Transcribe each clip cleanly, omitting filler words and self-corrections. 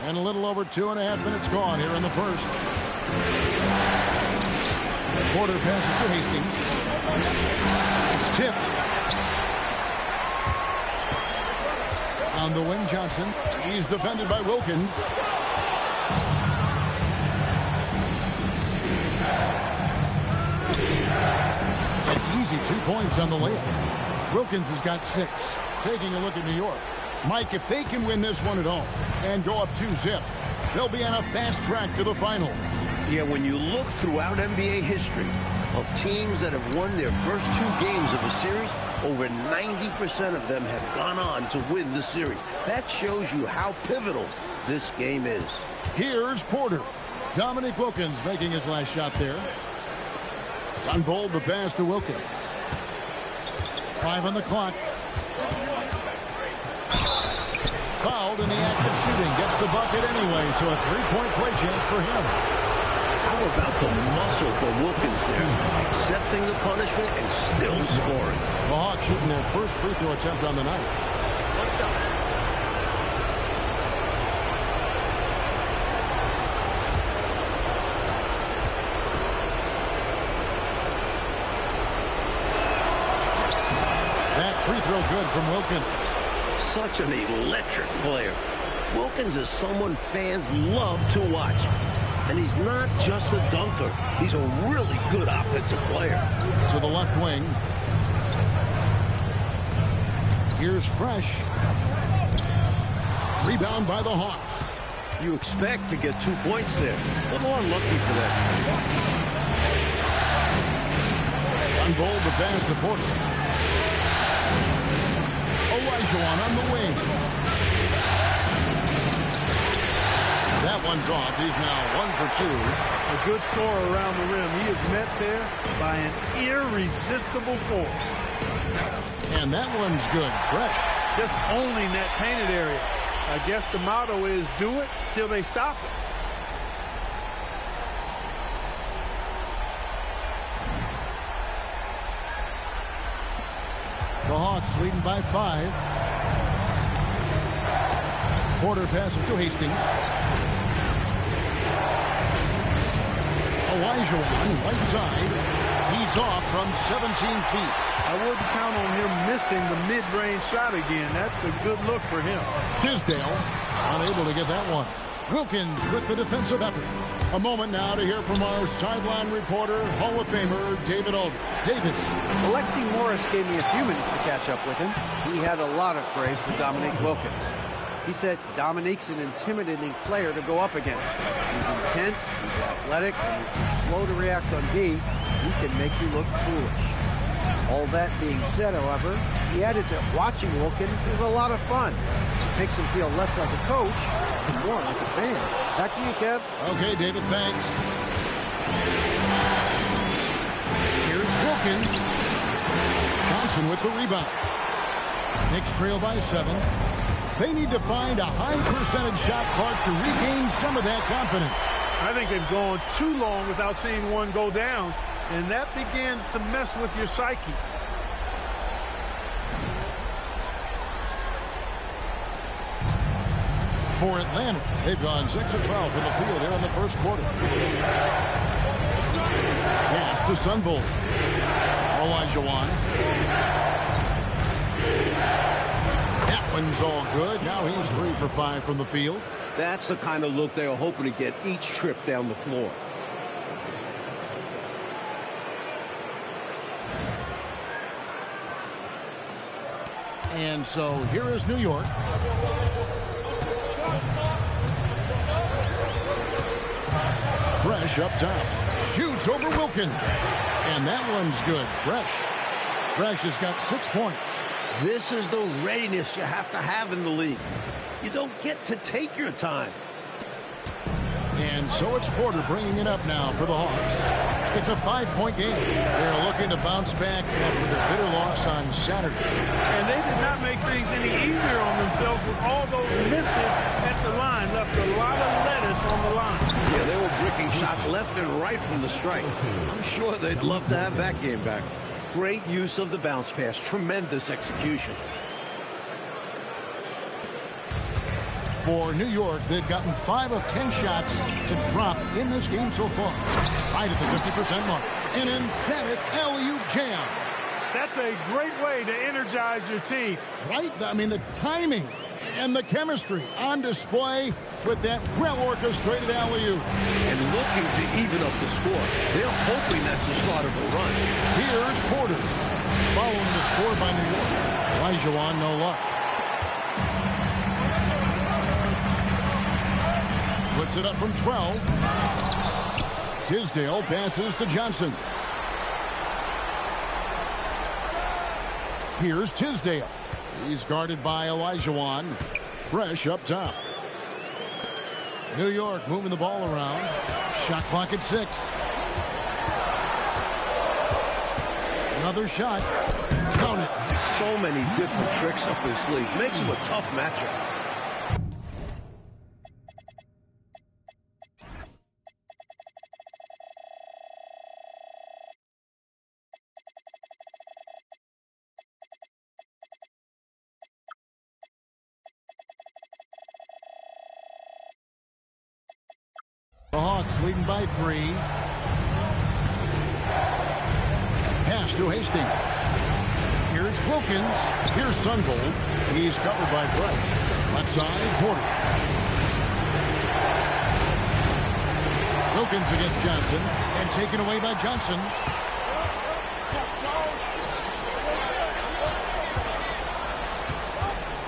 And a little over 2.5 minutes gone here in the first. Porter passes to Hastings. It's tipped. On the wing, Johnson. He's defended by Wilkins. An easy 2 points on the layup. Wilkins has got 6. Taking a look at New York. Mike, if they can win this one at home and go up 2-zip, they'll be on a fast track to the final. Yeah, when you look throughout NBA history of teams that have won their first 2 games of a series, over 90% of them have gone on to win the series. That shows you how pivotal this game is. Here's Porter. Dominique Wilkins making his last shot there. Unfold the pass to Wilkins. 5 on the clock. Fouled in the act of shooting. Gets the bucket anyway, so a 3-point play chance for him. How about the muscle for Wilkins there? Accepting the punishment and still scoring. The Hawks shooting their first free throw attempt on the night. What's up? That free throw good from Wilkins. Such an electric player. Wilkins is someone fans love to watch. And he's not just a dunker. He's a really good offensive player. To the left wing. Here's Fresh. Rebound by the Hawks. You expect to get 2 points there. A little unlucky for that. Unfold the pass to Porter. Olajuwon on the wing. That one's off. He's now 1 for 2. A good scorer around the rim. He is met there by an irresistible force. And that one's good. Fresh. Just owning that painted area. I guess the motto is do it till they stop it. The Hawks leading by 5. Porter passes to Hastings. Olajuwon, right side. He's off from 17 feet. I wouldn't count on him missing the mid-range shot again. That's a good look for him. Tisdale unable to get that one. Wilkins with the defensive effort. A moment now to hear from our sideline reporter, Hall of Famer David Aldridge. David. Alexi Morris gave me a few minutes to catch up with him. He had a lot of praise for Dominique Wilkins. He said Dominique's an intimidating player to go up against. He's intense, he's athletic, and if you're slow to react on D, he can make you look foolish. All that being said, however, he added that watching Wilkins is a lot of fun. It makes him feel less like a coach and more like a fan. Back to you, Kev. Okay, David, thanks. Here's Wilkins. Johnson with the rebound. Knicks trail by 7. They need to find a high percentage shot clock to regain some of that confidence. I think they've gone too long without seeing one go down, and that begins to mess with your psyche. For Atlanta, they've gone 6 of 12 from the field here in the first quarter. Pass to Sunvolt. Olajuwon. That one's all good. Now he's 3 for 5 from the field. That's the kind of look they are hoping to get each trip down the floor. And so here is New York. Fresh up top. Shoots over Wilkins. And that one's good. Fresh has got 6 points. This is the readiness you have to have in the league. You don't get to take your time. And so it's Porter bringing it up now for the Hawks. It's a 5-point game. They're looking to bounce back after the bitter loss on Saturday. And they did not make things any easier on themselves with all those misses at the line. Left a lot of lettuce on the line. Yeah, they were bricking shots left and right from the strike. I'm sure they'd love to have that game back. Great use of the bounce pass. Tremendous execution. For New York, they've gotten 5 of 10 shots to drop in this game so far. Right at the 50% mark. An emphatic alley-oop jam. That's a great way to energize your team. Right? I mean, the timing and the chemistry on display with that well-orchestrated alley-oop. And looking to even up the score. They're hoping that's the start of a run. Here's Porter. Following the score by New York. Olajuwon, no luck. Puts it up from 12. Tisdale passes to Johnson. Here's Tisdale. He's guarded by Olajuwon. Fresh up top. New York moving the ball around. Shot clock at 6. Another shot. Count it. So many different tricks up his sleeve. Makes him a tough matchup. The Hawks leading by 3. Pass to Hastings. Here's Wilkins. Here's Sungold. He's covered by Fresh. Left side, Porter. Wilkins against Johnson. And taken away by Johnson.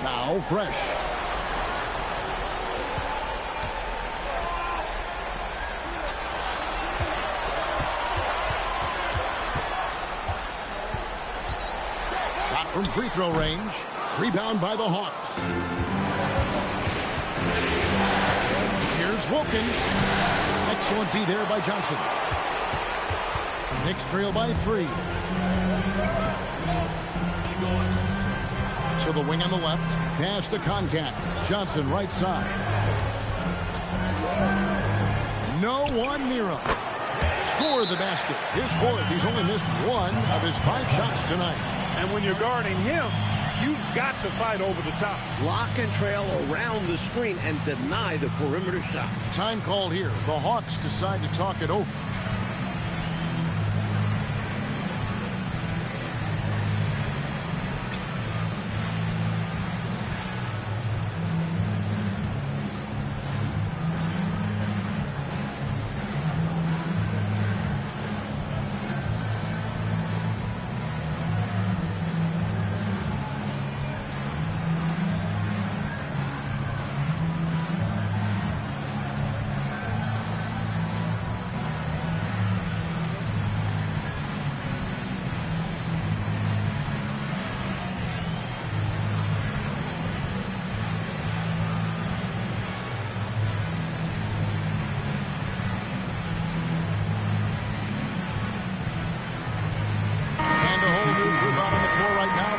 Now Fresh. From free throw range. Rebound by the Hawks. Here's Wilkins. Excellent D there by Johnson. Knicks trail by 3. To the wing on the left. Pass to Concat. Johnson right side. No one near him. Scored the basket. His 4th. He's only missed 1 of his 5 shots tonight. And when you're guarding him, you've got to fight over the top. Lock and trail around the screen and deny the perimeter shot. Time called here. The Hawks decide to talk it over.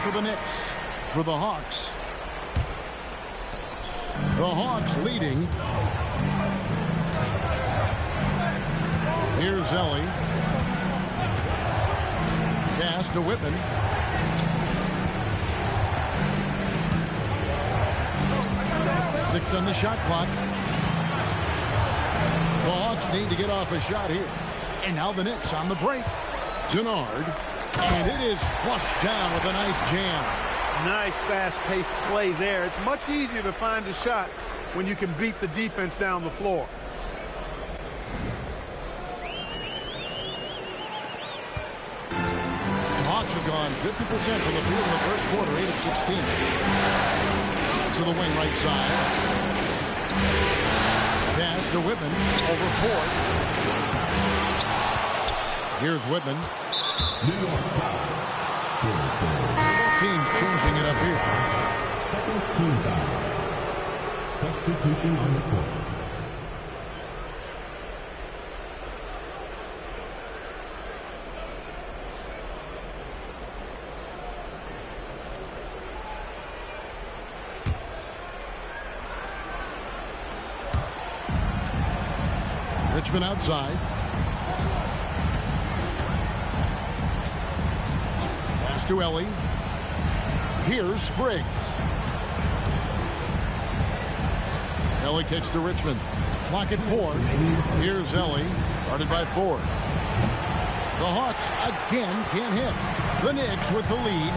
For the Knicks. For the Hawks. The Hawks leading. Here's Ellie. Pass to Whitman. Six on the shot clock. The Hawks need to get off a shot here. And now the Knicks on the break. Denard. And it is flushed down with a nice jam. Nice fast-paced play there. It's much easier to find a shot when you can beat the defense down the floor. The Hawks have gone 50% from the field in the first quarter, 8 of 16. To the wing right side. Pass to Whitman over 4. Here's Whitman. New York foul. Both teams changing it up here. Second team foul. Substitution on the court. Richmond outside. Pass to Ellie. Here's Spriggs. Ellie kicks to Richmond. Clock at 4. Here's Ellie, guarded by Ford. The Hawks again can't hit. The Knicks with the lead.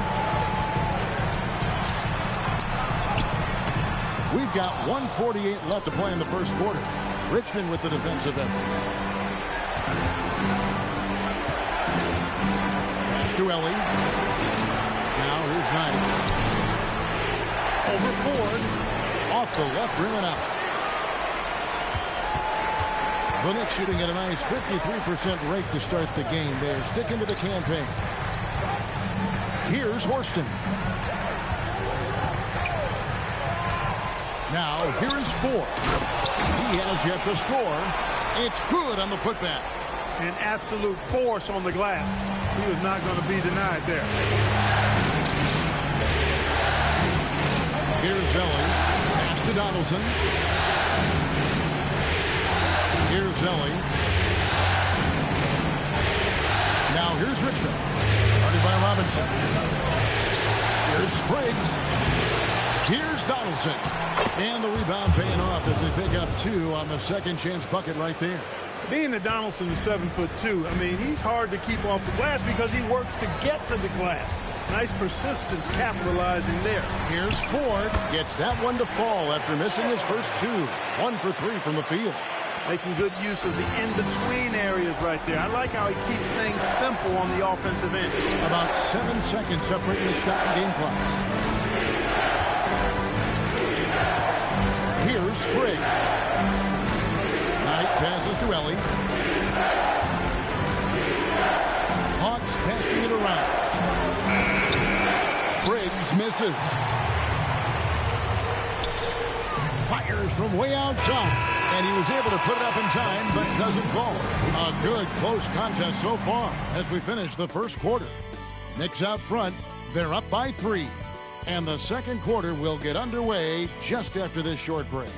We've got 1:48 left to play in the first quarter. Richmond with the defensive effort. Pass to Ellie. Now here's Knight. Over Ford. Off the left rim and out. The Knicks shooting at a nice 53% rate to start the game. They're sticking to the campaign. Here's Horston. Now, here is Ford. He has yet to score. It's good on the putback. An absolute force on the glass. He was not going to be denied there. Here's Ellie. Pass to Donaldson. Here's Ellie. Now here's Richmond. Guarded by Robinson. Here's Spriggs. Here's Donaldson. And the rebound paying off as they pick up 2 on the second chance bucket right there. Being that Donaldson is 7'2", I mean, he's hard to keep off the glass because he works to get to the glass. Nice persistence capitalizing there. Here's Ford. Gets that one to fall after missing his first 2. 1 for 3 from the field. Making good use of the in-between areas right there. I like how he keeps things simple on the offensive end. About 7 seconds separating the shot and game clocks. Here's Spriggs. Knight passes to Ellie. Hawks passing it around. Spriggs misses. Fires from way outside. And he was able to put it up in time, but doesn't fall. A good, close contest so far as we finish the first quarter. Knicks out front. They're up by 3. And the second quarter will get underway just after this short break.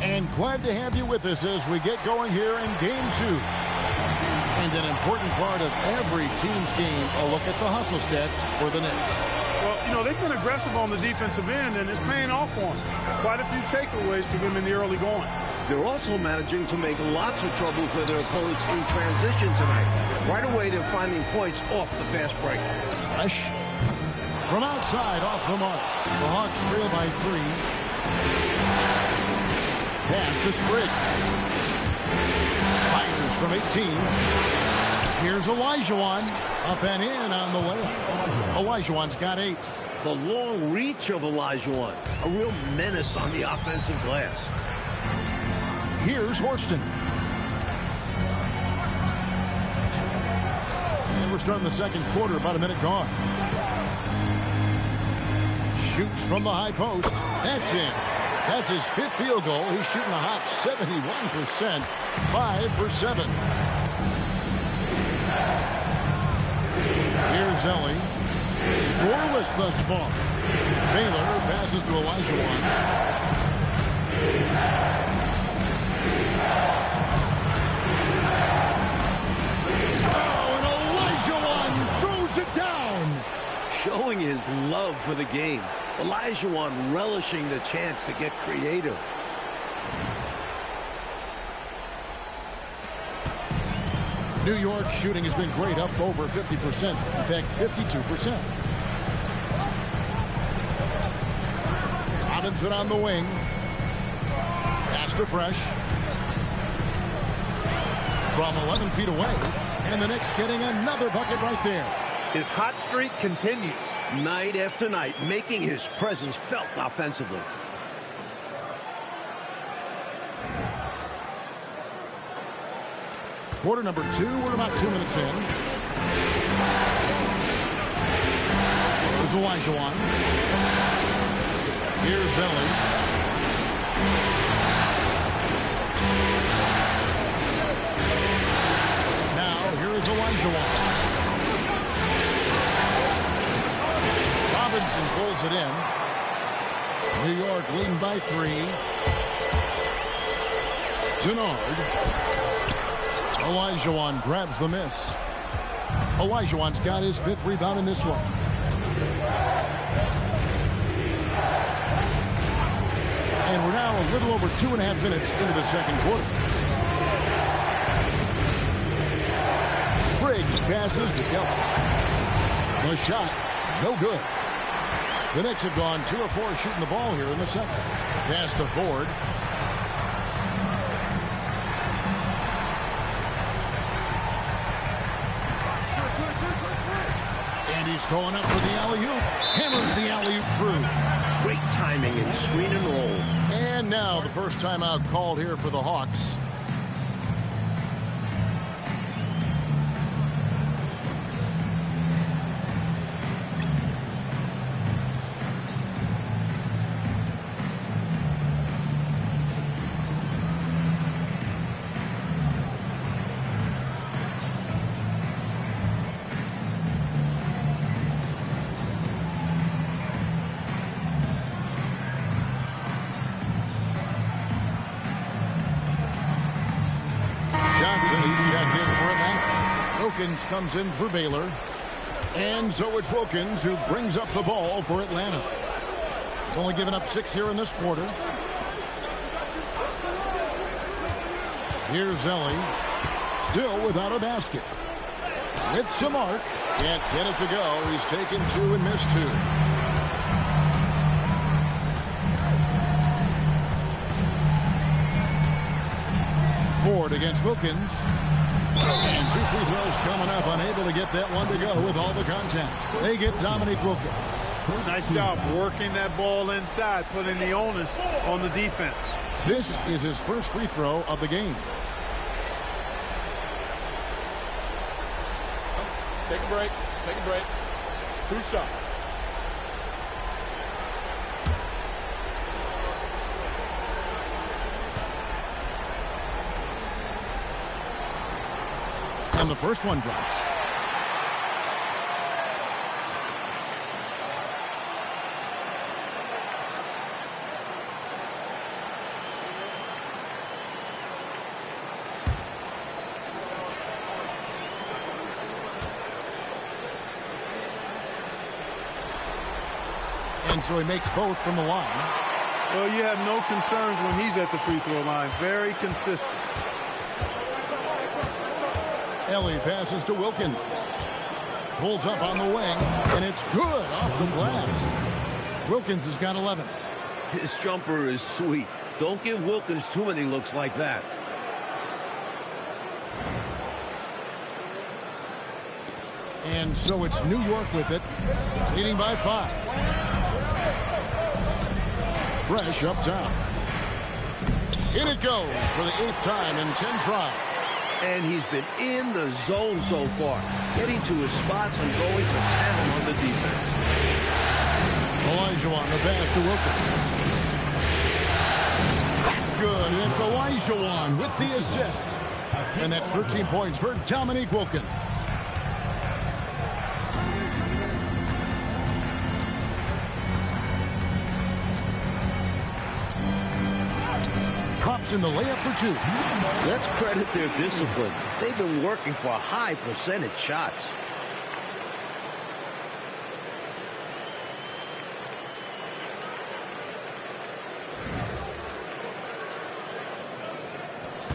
And glad to have you with us as we get going here in Game 2. And an important part of every team's game, a look at the hustle stats for the Knicks. Well, you know, they've been aggressive on the defensive end, and it's paying off for them. Quite a few takeaways for them in the early going. They're also managing to make lots of trouble for their opponents in transition tonight. Right away, they're finding points off the fast break. Fresh. From outside, off the mark. The Hawks trail by 3. Pass to Spriggs. Fires from 18. Here's Olajuwon. Up and in on the way. Olajuwon's got 8. The long reach of Olajuwon. A real menace on the offensive glass. Here's Horston. And we're starting the second quarter, about a minute gone. Shoots from the high post. That's in. That's his 5th field goal. He's shooting a hot 71%. 5 for 7. Here's Ellie. Scoreless thus far. Baylor passes to Olajuwon. Oh, and Olajuwon throws it down. Showing his love for the game. Olajuwon relishing the chance to get creative. New York shooting has been great, up over 50%. In fact, 52%. Robinson on the wing. Pass to Fresh. From 11 feet away. And the Knicks getting another bucket right there. His hot streak continues. Night after night, making his presence felt offensively. Quarter number 2, we're about 2 minutes in. There's Olajuwon. Here's Ellie. Now, here is Olajuwon. Robinson pulls it in. New York leading by 3. Denard. Olajuwon grabs the miss. Olajuwon's got his 5th rebound in this one. And we're now a little over 2.5 minutes into the second quarter. Spriggs passes to Kelly. The shot, no good. The Knicks have gone 2 of 4 shooting the ball here in the second. Pass to Ford. And he's going up for the alley-oop. Hammers the alley-oop through. Great timing in screen and roll. And now the first timeout called here for the Hawks. Johnson, he's checked in for Atlanta. Wilkins comes in for Baylor. And so it's Wilkins who brings up the ball for Atlanta. Only given up 6 here in this quarter. Here's Ellie. Still without a basket. With some arc. Can't get it to go. He's taken 2 and missed 2. Ford against Wilkins. And 2 free throws coming up. Unable to get that one to go with all the contact. They get Dominique Wilkins. Nice job working that ball inside, putting the onus on the defense. This is his first free throw of the game. Take a break. Take a break. 2 shots. And the first one drops. And so he makes both from the line. Well, you have no concerns when he's at the free throw line. Very consistent. Ellie passes to Wilkins. Pulls up on the wing, and it's good off the glass. Wilkins has got 11. His jumper is sweet. Don't give Wilkins too many looks like that. And so it's New York with it, leading by 5. Fresh up top. In it goes for the 8th time in 10 tries. And he's been in the zone so far, getting to his spots and going to town on the defense. Olajuwon, the pass to Wilkins. That's good. And it's Olajuwon with the assist. And that's 13 points for Dominique Wilkins. Drops in the layup for 2. Let's credit their discipline. They've been working for high percentage shots.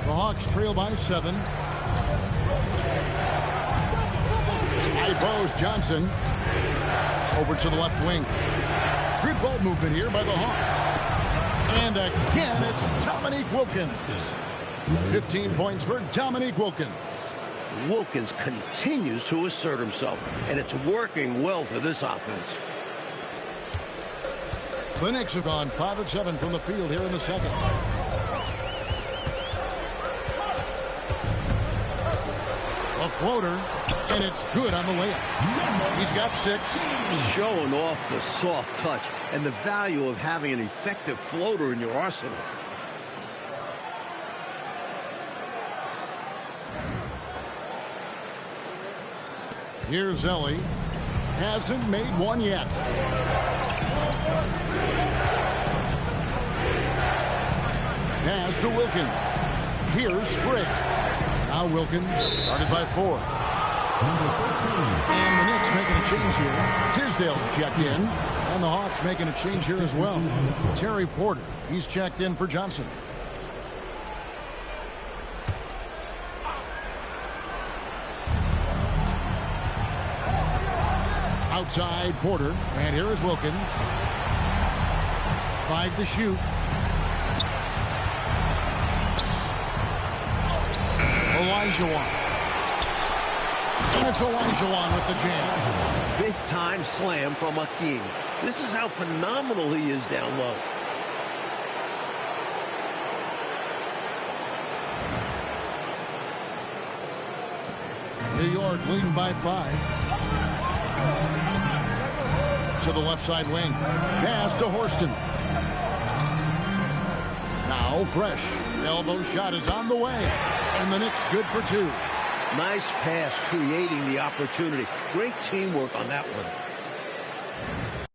The Hawks trail by 7. High post, Johnson. Over to the left wing. Good ball movement here by the Hawks. And again, it's Dominique Wilkins. 15 points for Dominique Wilkins. Wilkins continues to assert himself, and it's working well for this offense. The Knicks have gone 5 of 7 from the field here in the second. A floater, and it's good on the layup. He's got 6. Showing off the soft touch and the value of having an effective floater in your arsenal. Here's Ellie. Hasn't made one yet. Pass to Wilkins. Here's Spriggs. Now Wilkins, started by Ford. Number 13. And the Knicks making a change here. Tisdale's checked in. And the Hawks making a change here as well. Terry Porter, he's checked in for Johnson. Outside Porter, and here is Wilkins. 5 to shoot. Olajuwon. And it's Olajuwon with the jam. Big time slam from Hakeem. This is how phenomenal he is down low. New York leading by 5. To the left side wing. Pass to Horston. Now Fresh. Elbow shot is on the way. And the Knicks good for 2. Nice pass creating the opportunity. Great teamwork on that one.